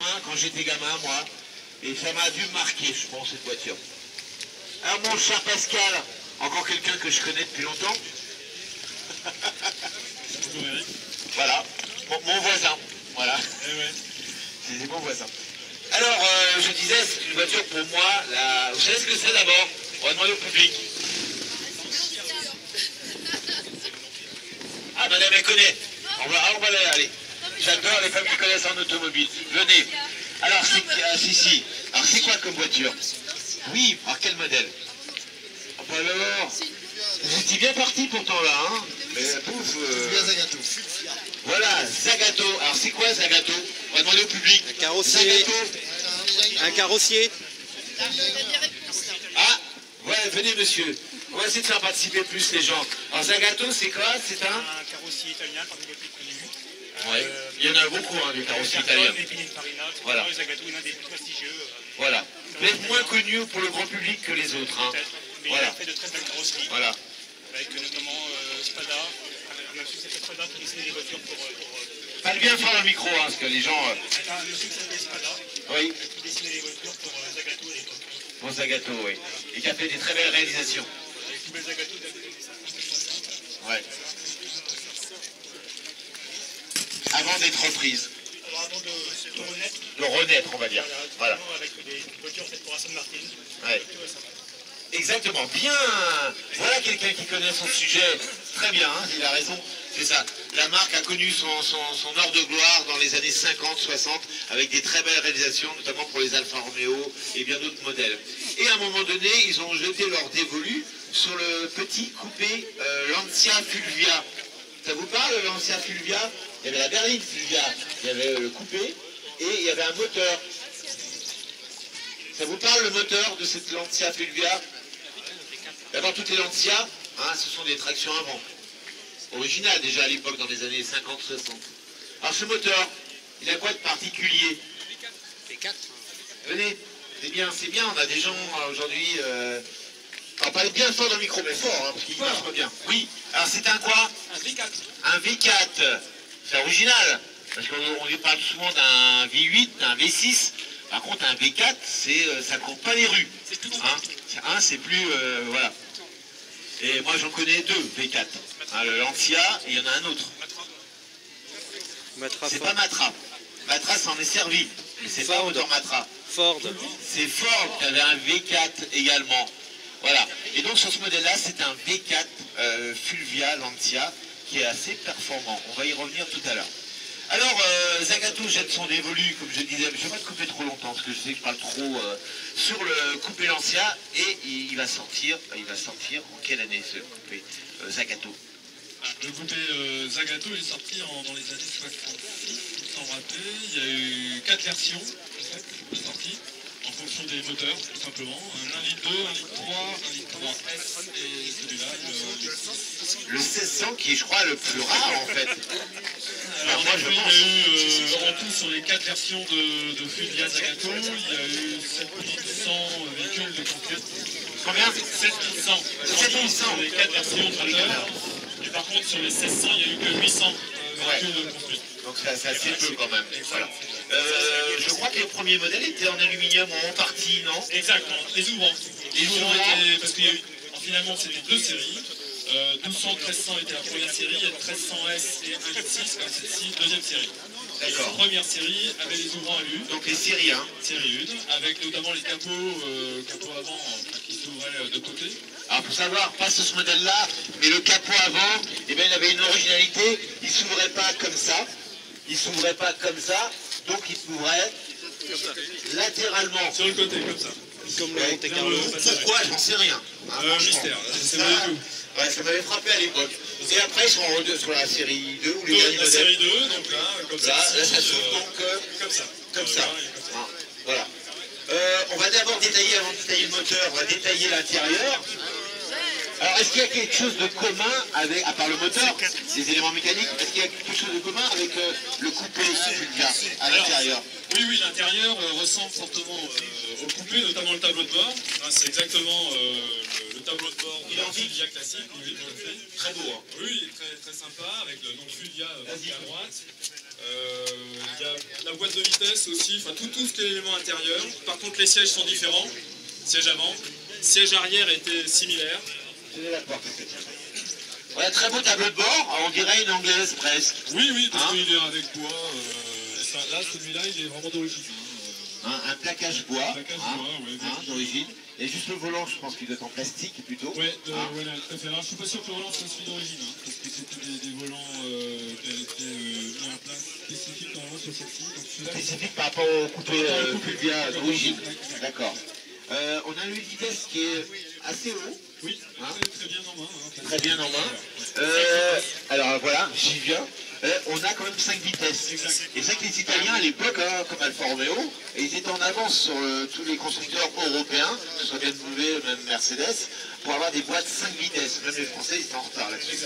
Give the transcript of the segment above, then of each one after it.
gamin, quand j'étais gamin, moi, et ça m'a dû marquer, je pense, cette voiture. Alors mon cher Pascal, encore quelqu'un que je connais depuis longtemps. Voilà, mon voisin, voilà. C'est mon voisin. Alors, je disais, c'est une voiture pour moi, vous savez ce que c'est d'abord? On va demander au public. Ah, madame, elle connaît. On va aller. J'adore les femmes qui connaissent en automobile. Venez. Alors, si. Alors, c'est quoi comme voiture? Oui, alors quel modèle? Ah, bah alors, vous étiez bien parti pourtant là, hein? Mais pouf. Bien Zagato. Voilà, Zagato. Alors, c'est quoi Zagato? On va demander au public. Un carrossier. Zagato. Un carrossier. Ah, ouais, venez monsieur. On va essayer de faire participer plus les gens. Alors Zagato, c'est quoi? C'est un carrossier italien parmi les plus connus. Ouais. Il y en a beaucoup, hein, des carrossiers italiens. Voilà. Zagato est l'un des plus prestigieux. Voilà. Peut-être moins connu pour le grand public que les autres. Hein. Mais voilà. il a fait de très belles carrosseries. Voilà. Avec notamment Spada. On a su cette Spada qui dessinait des voitures pour Parle bien fort dans le micro, hein, parce que les gens... C'est un monsieur qui s'appelait Spada. Oui. Qui dessinait des voitures pour Zagato à l'époque. Pour Zagato, oui. Et qui a fait des très belles réalisations. Les plus belles Zagato des années 50. Ouais. Avant d'être reprise. Alors avant de renaître. De renaître, on va dire. Voilà. Avec des voitures faites pour Aston Martin. Ouais. Exactement. Bien. Voilà quelqu'un qui connaît son sujet. Très bien, hein, il a raison. C'est ça. La marque a connu son heure de gloire dans les années 50-60 avec des très belles réalisations, notamment pour les Alfa Romeo et bien d'autres modèles. Et à un moment donné, ils ont jeté leur dévolu sur le petit coupé Lancia Fulvia. Ça vous parle, le Lancia Fulvia? Il y avait la berline Fulvia, il y avait le coupé et il y avait un moteur. Ça vous parle le moteur de cette Lancia Fulvia? D'abord, toutes les Lancia, hein, ce sont des tractions avant. Original déjà à l'époque dans les années 50-60. Alors ce moteur, il a quoi de particulier? V4. Venez, c'est bien, on a des gens aujourd'hui... Alors parlez bien fort dans le micro, mais fort, hein, parce qu'il marche pas bien. Oui, alors c'est un quoi? Un V4. Un V4, c'est original, parce qu'on lui parle souvent d'un V8, d'un V6. Par contre un V4, ça court pas les rues. C'est plus Hein, c'est plus... voilà. Et moi j'en connais deux V4. Hein, le Lancia, et il y en a un autre. Matra. C'est pas Matra. Matra s'en est servi. Mais c'est pas moteur Matra. Ford. C'est Ford qui avait un V4 également. Voilà. Et donc sur ce modèle-là, c'est un V4 Fulvia Lancia qui est assez performant. On va y revenir tout à l'heure. Alors, Zagato jette son dévolu, comme je disais, mais je ne vais pas te couper trop longtemps, parce que je sais que je parle trop sur le coupé Lancia, et il va sortir en quelle année ce coupé Zagato? Le coupé Zagato est sorti dans les années 66, sans rater. Il y a eu 4 versions en fait, de sortie, en fonction des moteurs, tout simplement. Un 1,2 litre, 1,3 litre, 1,3 litre S et celui-là, le 1600 qui est, je crois, le plus rare en fait. Alors, moi, je il y pense. a eu, en tout, sur les 4 versions de Fulvia Zagato, il y a eu 7100 véhicules de conquête. Combien? 7100. 7100. Sur les 4 versions moteurs. Et par contre, sur les 1600, il n'y a eu que 800 véhicules de construits. Donc c'est assez peu quand même. Voilà. Je crois que les premiers modèles étaient en aluminium en partie, non? Exactement, les ouvrants. Les ouvrants étaient, parce qu'il y a eu, finalement, c'était 2 séries. 1200, 1300 était la première série, et 1300S et 1,6 litre, celle-ci, deuxième série. D'accord. La première série avait les ouvrants à l'U. Donc les séries, hein? Série 1, avec notamment les capots avant, qui s'ouvraient de côté. Alors pour savoir, pas sur ce modèle-là, mais le capot avant, eh bien, il avait une originalité, il s'ouvrait pas comme ça, donc il s'ouvrait latéralement. Sur le côté, comme ça. Comme le Monte Carlo. Pourquoi? J'en sais rien. Mystère, c'est pas du tout. Ouais, ça m'avait frappé à l'époque. Et après, ils sont sur la série 2 ou les derniers La modèles. série 2, donc là, comme ça. Là, ça s'ouvre donc comme ça. comme ça. Ah, voilà. On va d'abord détailler, avant de détailler le moteur, on va détailler l'intérieur. Alors, est-ce qu'il y a quelque chose de commun avec, à part le moteur, les éléments mécaniques, est-ce qu'il y a quelque chose de commun avec le coupé Fulvia à l'intérieur? Oui, l'intérieur ressemble fortement au coupé, notamment le tableau de bord. C'est exactement le tableau de bord de la Fulvia classique. Très beau, hein? Oui, il est très, très sympa, avec le nom de Fulvia à droite. Il y a la boîte de vitesse aussi, enfin tout ce qui est élément intérieur. Par contre, les sièges sont différents. Siège avant, siège arrière était similaire. Tenez la porte. Ouais, très beau tableau de bord, on dirait une anglaise presque. Oui, parce Hein, qu'il est avec bois. Là, celui-là, il est vraiment d'origine. un plaquage bois, Plaquage bois, ouais, d'origine. Et juste le volant, je pense qu'il doit être en plastique plutôt. Ouais, voilà, tout à fait. Alors, je suis pas sûr que le volant soit celui d'origine, parce que c'était des volants qui avaient été mis en place spécifiques normalement sur celle-ci. Donc celui-là, Spécifique par rapport au coupé Fulvia d'origine. D'accord. On a une vitesse qui est assez haut. oui, Hein, très bien en main. très bien en main. Alors voilà, j'y viens. On a quand même 5 vitesses. Et c'est vrai que les Italiens à l'époque, hein, comme Alfa Romeo, ils étaient en avance sur tous les constructeurs européens, que ce soit BMW, même Mercedes, pour avoir des boîtes 5 vitesses. Même les Français, ils sont en retard là-dessus.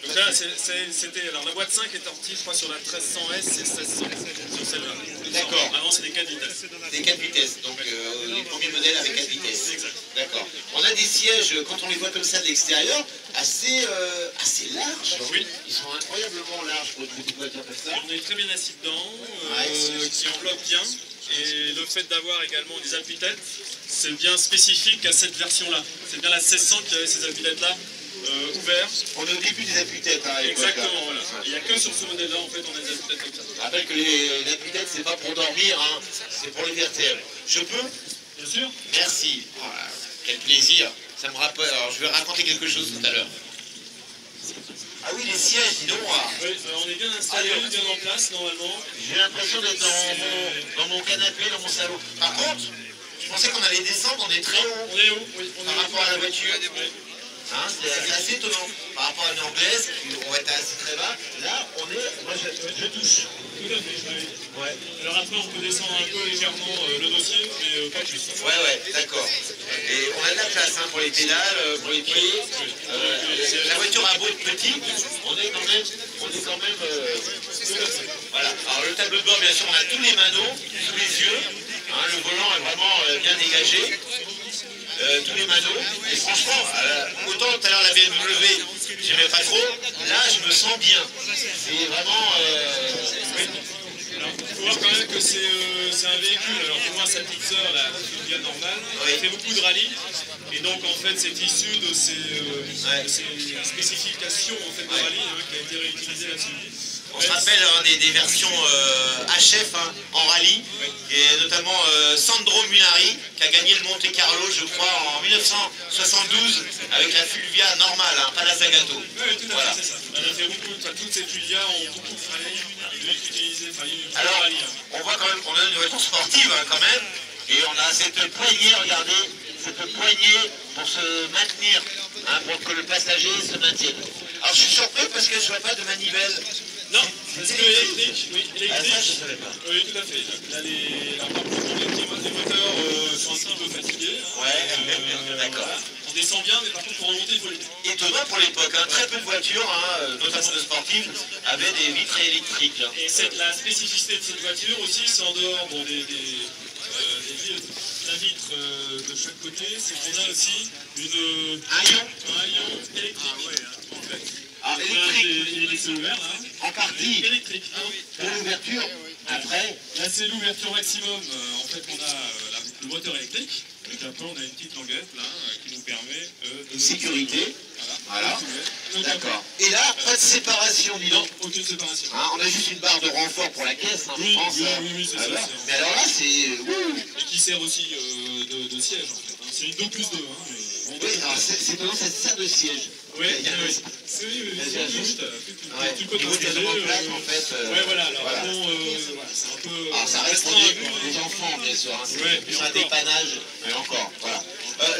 Donc là, c'était. Alors la boîte 5 est sortie, je crois, sur la 1300S et 1600 sur celle-là. D'accord. Avant, c'était 4 vitesses. Des 4 vitesses, donc les premiers modèles avec 4 vitesses. D'accord. On a des sièges, quand on les voit comme ça de l'extérieur, assez larges. Oui. Ils sont incroyablement larges pour une petite voiture comme ça. On est très bien assis dedans, Ouais. qui enveloppe bien. Et le fait d'avoir également des appuis-têtes, c'est bien spécifique à cette version-là. C'est bien la 1600 qui avait ces appuis-têtes-là ouverts. On est au début des appuis-têtes, hein, à l'époque, Exactement, hein. voilà. Il n'y a que sur ce modèle-là, en fait, on a des appuis-têtes comme ça. Je rappelle que les appuis-têtes, c'est pas pour dormir, hein, c'est pour les vertèbres. Je peux? Bien sûr. Merci. Oh là, quel plaisir. Ça me rappelle. Alors, je vais raconter quelque chose tout à l'heure. Ah oui, les sièges, dis donc. Oui, on est bien installé, Allez, bien en place, normalement. J'ai l'impression d'être dans mon canapé, dans mon salon. Par contre, je pensais qu'on allait descendre, on est très haut. On est où? Oui, on Par est rapport à la voiture. Oui. Hein, c'est assez étonnant. Par rapport à une anglaise, on va être assez très bas. Là, moi je touche. Tout à fait, oui. Ouais. Alors après, on peut descendre un peu légèrement le dossier, mais pas plus. Ouais, d'accord. Et on a de la place hein, pour les pédales, pour les pieds. La voiture a beau être petite, on est quand même. Voilà. Alors le tableau de bord, bien sûr, on a tous les manos sous les yeux. Hein, le volant est vraiment bien dégagé. Tous les manos. Et franchement, autant tout à l'heure la BMW, j'aimais pas trop. Là, je me sens bien. C'est vraiment. Alors, il faut voir quand même que c'est un véhicule, alors pour moi sa petite sœur, la Fulvia normale, Oui. elle fait beaucoup de rallye, et donc en fait c'est issu de ces spécifications en fait, de rallye qui a été réutilisée là-dessus. On se rappelle hein, des versions HF hein, en rallye, et notamment Sandro Munari qui a gagné le Monte Carlo, je crois, en 1972 avec la Fulvia normale, hein, pas la Zagato. Oui, tout à Voilà. fait, c'est ça. Elle a fait beaucoup, enfin, toutes ces Fulvia ont beaucoup utilisé, enfin, il y a eu beaucoup Alors, de rallye. on voit quand même qu'on a une voiture sportive hein, quand même, et on a cette poignée, regardez, cette poignée pour se maintenir, hein, pour que le passager se maintienne. Alors je suis surpris parce que je ne vois pas de manivelle. Non, parce que électrique, oui, Ah, ça, je électrique. savais pas. Oui, tout à fait. Là, par contre, les moteurs sont un petit peu fatigués. Hein. Ouais, d'accord. Voilà. On descend bien, mais par contre, pour remonter, il faut les... Étonnant pour l'époque, hein, très peu de voitures, hein, notamment de sportives, avaient des vitres électriques. Hein. Et la spécificité de cette voiture aussi, c'est en dehors la vitre de chaque côté, c'est qu'on a aussi Un ion un ion électrique. En fait. Ah, Donc, électrique, il est laissé ouvert là. en partie, Électrique. pour l'ouverture. Après, Là, c'est l'ouverture maximum. En fait, on a le moteur électrique. Et puis après, on a une petite languette là qui nous permet de sécurité. Voilà. Donc, D'accord. Et là, pas de séparation, dis Non, donc. aucune séparation. Hein, on a juste une barre de renfort pour la caisse, hein, Oui, je pense. oui, c'est ça, voilà. c'est- Mais alors là, c'est. Et qui sert aussi de siège en fait. Hein. C'est une 2+2. Hein, Oui, alors c'est étonnant, ça sert de siège. Oui, Il y a- oui. C'est juste. Ouais, Tu peux au niveau des t'installer. omoplates, en fait. Ouais, voilà. Alors, voilà. bon, voilà, c'est un peu. Alors ça reste pour restreint, quoi. des enfants, bien sûr. Hein, c'est Ouais, plus et un encore. dépannage, mais encore. Voilà.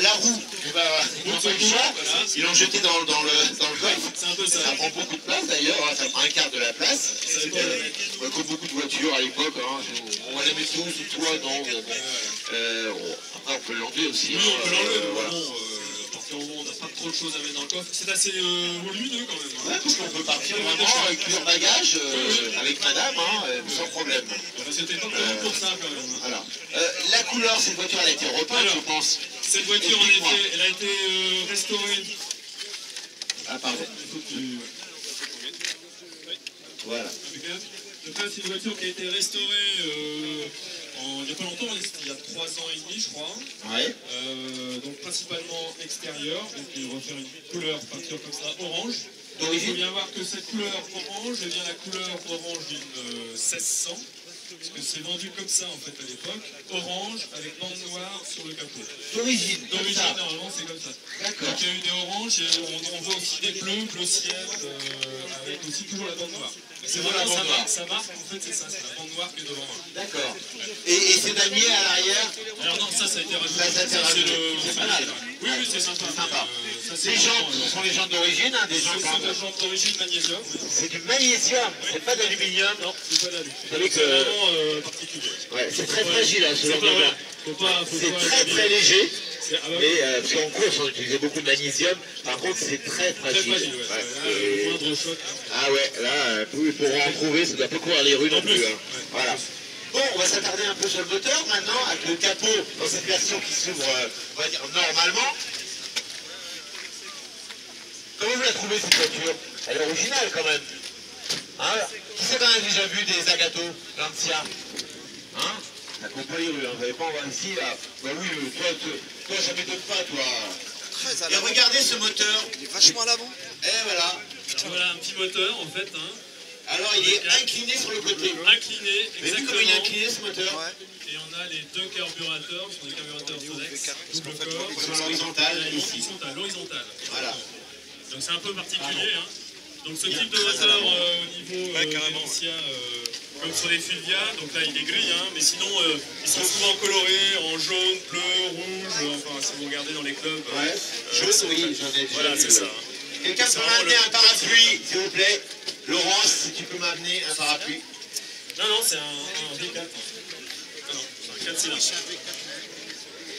La roue, ils n'ont pas eu le choix. Voilà. Ils l'ont jeté dans le golf. C'est un peu ça. Ça prend beaucoup de place d'ailleurs, hein, ça prend un quart de la place. Ça dépend de la mec. Comme beaucoup de voitures à l'époque, hein, on les met tous sous toit, non. Bon. Après on peut l'enlever aussi. Oui, on peut l'enlever, mais voilà. bon, à partir du moment où on n'a pas trop de choses à mettre dans le coffre, c'est assez volumineux quand même. Ouais, parce qu'on peut partir vraiment avec plusieurs bagages, avec madame, hein, sans problème. Enfin, c'était pas prévu pour ça quand même. Hein. Voilà. La couleur, cette voiture, elle a été repeinte, Alors, je pense. Cette voiture, en Explique-moi. effet, elle a été restaurée. Ah, pardon. Il faut que tu... Voilà. Impeccable. Donc là, c'est une voiture qui a été restaurée il n'y a pas longtemps, il y a 3 ans et demi, je crois. Ouais. Donc principalement extérieur, donc il va faire une couleur peinture comme ça, orange. Il faut D'origine? bien voir que cette couleur orange est bien la couleur orange d'une 1600. Parce que c'est vendu comme ça en fait à l'époque, orange avec bande noire sur le capot. D'origine, comme D'origine, ça. normalement c'est comme ça. D'accord. Donc il y a eu des oranges, et on voit aussi des bleus, bleu ciel, avec aussi toujours la bande noire. C'est Toujours la vraiment bande noire. sa marque en fait c'est ça, c'est la bande noire qui est devant. D'accord. Et ces damiers à l'arrière? Alors non, ça a été rajouté. Ça a été rajouté. C'est pas mal. Oui, oui, c'est sympa. Sympa. Ça, c'est Les vraiment, jantes, ce sont les jantes d'origine, hein, des ce jantes. sont des jantes d'origine magnésium. C'est du magnésium, c'est pas d'aluminium. Non, c'est pas d'alu. Vous savez que- C'est vraiment particulier. Ouais, c'est très fragile, hein, ce genre de jante. C'est très très léger. Mais parce qu'en course on utilisait beaucoup de magnésium, par contre c'est très Très fragile. fragile, ouais. Ouais. Le moindre choc. Ah ouais, là, pour en trouver, ça doit pas courir les rues non plus. Hein. Voilà. Bon, on va s'attarder un peu sur le moteur maintenant, avec le capot dans cette version qui s'ouvre, on va dire, normalement. Comment vous la trouvez cette voiture? Elle est originale quand même. Hein, qui c'est qu'on a déjà vu des Zagato, Lancia? Hein? Ça compte pas les rues, hein. Vous n'allez pas en voir ici, là. Bah oui, toi ça m'étonne pas, toi. Très à Et l'avant. regardez ce moteur. Il est vachement à l'avant. Et voilà. Alors, voilà un petit moteur en fait. Hein. Alors il est incliné sur le côté. Incliné, Vous avez vu exactement. comme il est incliné ce moteur? Ouais. Et on a les deux carburateurs, qui sont des carburateurs Solex, double corps. Sur l'horizontale, ici. L'horizontale. Voilà. Donc c'est un peu particulier. Hein. Donc ce type de moteur au niveau carrément, Lancia, comme sur les Fulvia, donc là il est gris, hein, mais sinon ils sont souvent colorés en jaune, bleu, rouge, enfin si vous regardez dans les clubs. Ouais. Jaune, oui, j'en ai déjà Voilà, vu. c'est ça. Hein. Quelqu'un C'est peut vraiment m'amener le- un parapluie, s'il vous plaît? Laurence, si tu peux m'amener un parapluie. Non, non, c'est un V4. Non, non, c'est un 4 cylindres.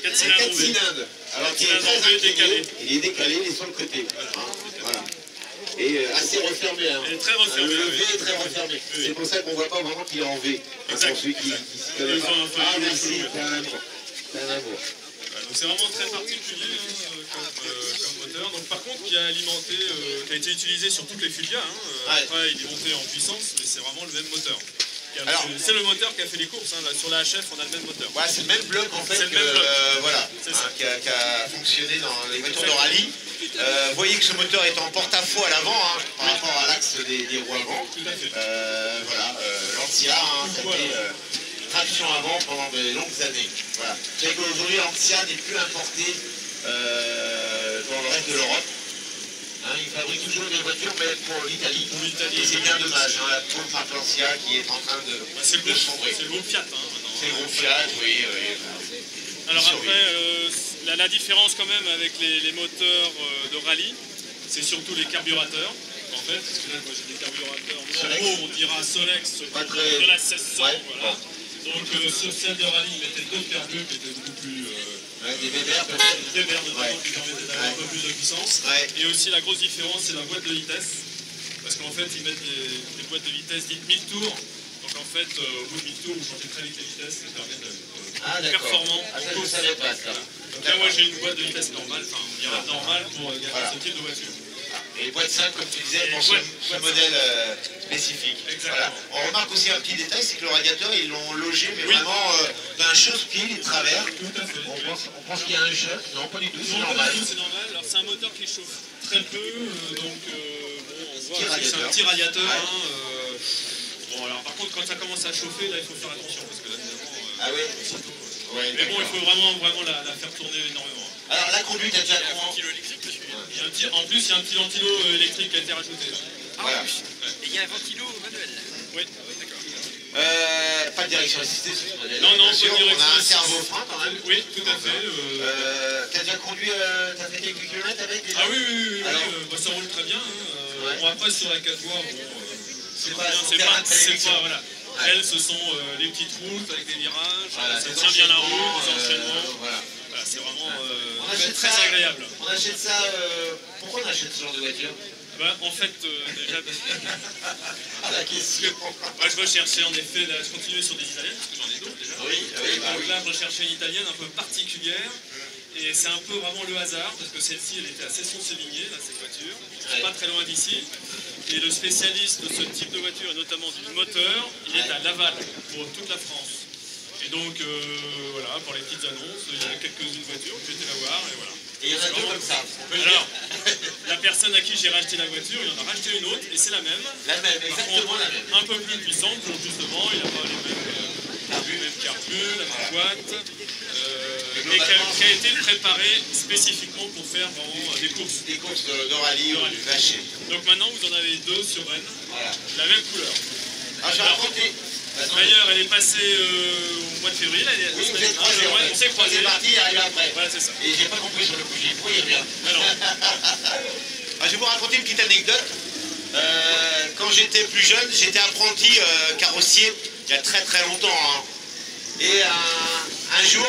4 Un cylindres 4 V. cylindres. Alors qu'il est cylindres très V incliné. décalé. Il est décalé, il est sur le côté. Hein, voilà. Et assez refermé. Hein. Il est très refermé, Le oui. V est très refermé. Oui. C'est pour ça qu'on ne voit pas vraiment qu'il est en V. Hein, Exact. pour celui qui s'y connaît Il pas. faut un Ah peu- merci, t'as un amour. T'as un amour. Voilà, donc c'est vraiment très particulier hein, comme moteur. Donc par contre qui a alimenté, qui a été utilisé sur toutes les Fulvia. Hein. Ouais. Après il est monté en puissance, mais c'est vraiment le même moteur. Alors- C'est le moteur qui a fait les courses. Hein. Là, sur la HF, on a le même moteur. Voilà, c'est le même bloc en fait C'est le que, même bloc. voilà, C'est ça. qui a fonctionné dans les voitures de rallye. Vous voyez que ce moteur est en porte-à-faux à l'avant hein, par rapport à l'axe des roues avant. Tout à fait. Voilà, Lancia, hein, ça a été traction avant pendant de longues années. Voilà. Vous savez qu'aujourd'hui Lancia n'est plus importé dans le reste de l'Europe. Hein, ils fabriquent toujours des voitures mais pour l'Italie. Pour l'Italie. Et c'est bien dommage, hein, la pauvre marque Lancia qui est en train de, Bah, c'est le de sombrer. groupe Fiat. Hein, maintenant. C'est le gros Fiat, oui. Alors Survie. après, la différence quand même avec les moteurs de rallye, c'est surtout les carburateurs. En fait, parce que là, moi j'ai des carburateurs Solex. normaux, on dira Solex, Pas très- de la 1600. Ouais, Voilà. Donc sur celle de rallye, ils mettaient d'autres carbus qui étaient beaucoup plus Ouais, des Weber peut-être. Weber notamment, Ouais. qui permettaient d'avoir un peu plus de puissance. Ouais. Et aussi la grosse différence, c'est la boîte de vitesse. Parce qu'en fait, ils mettent des boîtes de vitesse dites 1000 tours. Donc en fait, au bout de 1000 tours, vous changez très vite les vitesses, ça permet de Ah d'accord. performant. Ah, ça je ne savais pas ça. Donc là, moi j'ai une boîte de vitesse normale, enfin, on dirait normale pour Voilà. ce type de voiture. Et les boîtes 5 comme tu disais Et pour ce boîte modèle spécifique. Exactement. Voilà. On remarque aussi un petit détail, c'est que le radiateur ils l'ont logé mais Oui. vraiment d'un chausse-pied de travers. Tout à fait. On pense qu'il y a un choc. Non pas du tout, c'est Non, pas normal. du tout, c'est normal. Alors c'est un moteur qui chauffe très peu, donc bon, on voit Petit que c'est un radiateur. petit radiateur. Ouais. Hein, bon alors par contre quand ça commence à chauffer, là il faut faire attention parce que là évidemment. Ah oui. Ouais, Mais bon, il d'accord. faut vraiment la faire tourner énormément. Alors la conduite a déjà Il y a un comment ventilo électrique dessus. En plus, il y a un petit ventilo électrique qui a été rajouté. Voilà. Et il y a un ventilo manuel. Oui, d'accord. Pas de direction assistée sur ce modèle. Non, non, bien pas de sûr. direction On a un assistée. cerveau-frein quand même. Oui, tout à fait. T'as déjà conduit, t'as fait quelques kilomètres avec déjà? Ah oui, Alors bah, ça roule très bien. Hein. Ouais. Bon, après, sur la 4 voies, bon, C'est bien, pas son c'est terrain pas, de c'est prédilection. pas, voilà. Ouais. Elles, ce sont les petites routes avec des virages, Voilà, ça des tient bien la route, enchaînements, des enchaînements. voilà. Voilà, c'est vraiment On achète très ça, agréable. On achète ça. Pourquoi on achète ce genre de voiture? Bah, en fait, déjà, Ah la question. moi je recherchais en effet, là, je continuais sur des italiennes, parce que j'en ai d'autres déjà. Oui, oui, bah Donc oui. là, je recherchais une italienne un peu particulière. Et c'est un peu vraiment le hasard, parce que celle-ci, elle était à Cesson-Sévigné, là, cette voiture, Ouais. pas très loin d'ici. Et le spécialiste de ce type de voiture, et notamment du moteur, il est à Laval, pour toute la France. Et donc, voilà, pour les petites annonces, il y a quelques-unes voitures, j'ai été la voir, et voilà. Et il y en a deux comme ça. Alors, la personne à qui j'ai racheté la voiture, il en a racheté une autre, et c'est la même. La même, Par exactement contre, la même. un peu plus puissante, donc justement, il n'a pas les mêmes carbures, la même boîte, et qui a été préparé spécifiquement pour faire vraiment des courses. Des courses de rallye ou du vacher. Donc maintenant, vous en avez deux sur Rennes, Voilà. la même couleur. Ah, j'ai raconté. D'ailleurs, elle est passée au mois de février. Oui, vous êtes croisés. On s'est croisés. C'est parti, il arrive après. Voilà, c'est ça. Et j'ai pas compris sur le coup, j'ai dit, pourquoi il revient. Alors, Je vais vous raconter une petite anecdote. Quand j'étais plus jeune, j'étais apprenti carrossier il y a très très longtemps. Hein. Et un jour,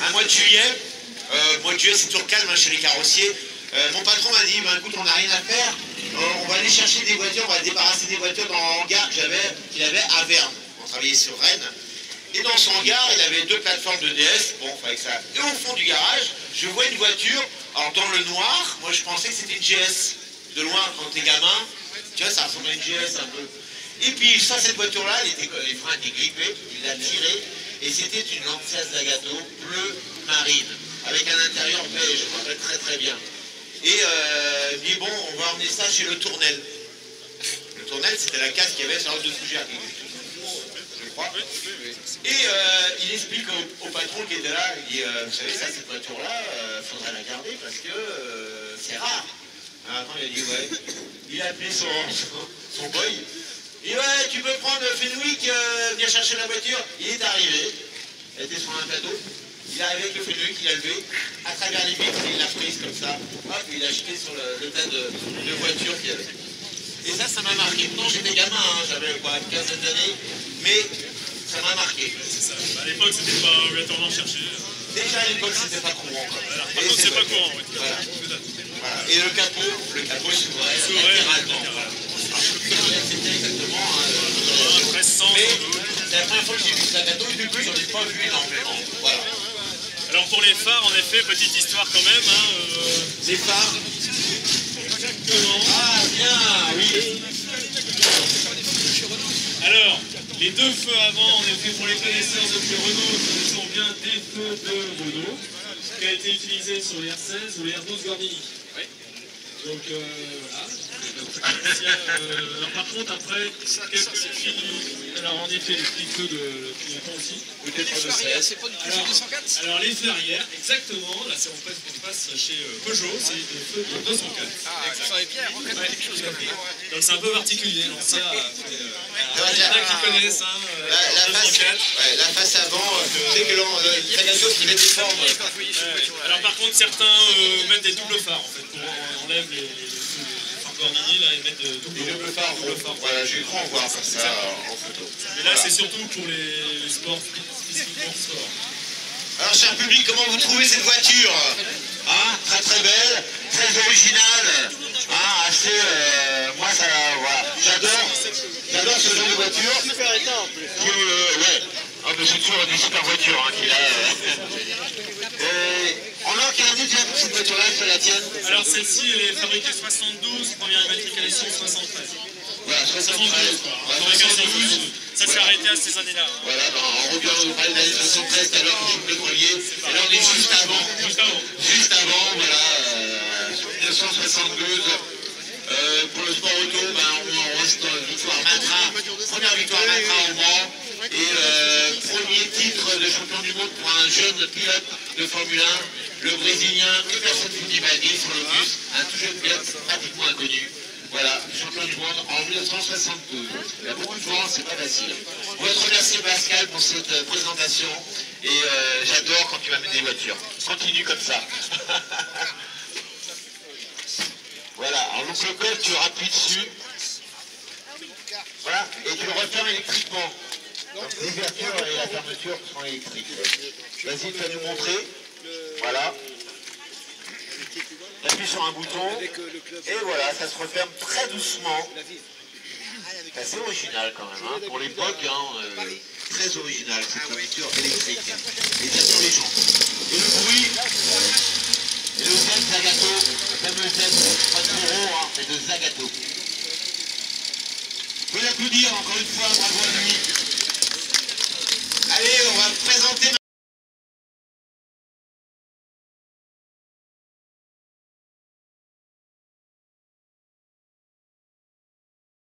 un mois de juillet c'est toujours calme hein, chez les carrossiers. Mon patron m'a dit, écoute, on n'a rien à faire. On va aller chercher des voitures, on va débarrasser des voitures dans le hangar qu'il avait à Verne. On travaillait sur Rennes. Et dans son hangar, il avait deux plateformes de DS. Bon, il fallait que ça. Et au fond du garage, je vois une voiture. Alors dans le noir, moi je pensais que c'était une GS. De loin, quand t'es gamin, tu vois, ça ressemble à une GS un peu. Et puis ça, cette voiture-là, les freins étaient grippés, il l'a tiré. Et c'était une Lancia Zagato bleu marine, avec un intérieur beige, je me rappelle très très bien. Et il me dit, bon, on va emmener ça chez le Tournel. Le Tournel, c'était la case qu'il y avait sur le de Fougère, je crois. Et il explique au patron qui était là, il dit, vous savez, ça, cette voiture-là, faudrait la garder parce que c'est rare. Attends, il a dit, ouais. Il a appelé son boy. Il dit, ouais, tu peux prendre Fenwick, venir chercher la voiture. Il est arrivé, elle était sur un plateau. Il est arrivé avec le Fenwick, il a levé à travers les vitres et il l'a prise comme ça. Hop, il a jeté sur le tas de voitures qu'il y avait. Et ça m'a marqué. Non, j'étais gamin, hein, j'avais quoi, une quinzaine d'années, mais ça m'a marqué. c'est ça. À l'époque, c'était pas obligatoirement cherché. Déjà à l'époque, c'était pas courant. Par contre, c'est pas courant. Oui. Voilà. Voilà. Et le capot s'ouvrait latéralement. C'était exactement. Mais c'est la première fois que j'ai vu Zagato et depuis, j'en ai pas vu énormément. Voilà. Alors pour les phares, en effet, petite histoire quand même. Les phares. Exactement. Ah, bien, oui. Alors, les deux feux avant, en effet, pour les connaisseurs de chez Renault, ce sont bien des feux de Renault, qui a été utilisé sur les R16 ou les R12 Gordini. Oui. Donc voilà. Alors par contre, après, quelques petits... Alors en effet, les petits feux de clignotant aussi. Les feux arrière, c'est pas du Peugeot 204? Alors les feux arrière, exactement. Là, on passe chez Peugeot, c'est des feux de 204. Ah, ça aurait bien reconnaître quelque chose comme ça. Donc c'est un peu particulier, donc ça... Il y en a qui connaissent, hein. La face avant, tu sais que le Zagato qui met des formes. Alors par contre, certains mettent des doubles phares en fait, pour enlève les phares Gordini, là, ils mettent de doubles phares. Voilà, j'ai cru en voir comme ça en photo. Mais là, c'est surtout pour les sports, spécifiquement sport. Alors, cher public, comment vous trouvez cette voiture? Hein, très très belle, très originale. Hein, assez, moi ça, voilà, j'adore ce genre de voiture. Super état en plus. Ouais. Ah, mais c'est toujours des super voitures hein, qu'il a. On a quelle année déjà pour cette voiture-là, c'est la tienne? Alors celle-ci, elle est fabriquée 72, première immatriculation 73. Voilà, 73. Fabriquée 72, ça s'est arrêté à ces années-là. Hein. Voilà, on revient au parler des années 73 tout à l'heure, je le collier. Et là, on est juste avant. Juste avant, voilà, 1972. Pour le sport auto, on reste dans la victoire Matra. Première victoire Matra au Mans. Et premier titre de champion du monde pour un jeune pilote de Formule 1, le Brésilien Emerson Fittipaldi sur le bus, un tout jeune pilote pratiquement inconnu. Voilà, champion du monde en 1972. Il y a beaucoup de vent, c'est pas facile. On va te remercier Pascal pour cette présentation et j'adore quand tu m'amènes des voitures. Continue comme ça. Voilà, alors donc le code, tu appuies dessus. Voilà, et tu le refermes électriquement. Donc l'ouverture et la fermeture sont électriques. Vas-y, tu vas nous montrer. Voilà. Tu appuies sur un bouton. Et voilà, ça se referme très doucement. C'est assez original quand même. Hein. Pour l'époque, hein, très original cette voiture électrique. Et j'adore les gens. Et le bruit. Et le Z Zagato, le fameux Z, pas de bureau, hein, c'est de Zagato. l'applaudir encore une fois, bravo à lui. Allez, on va présenter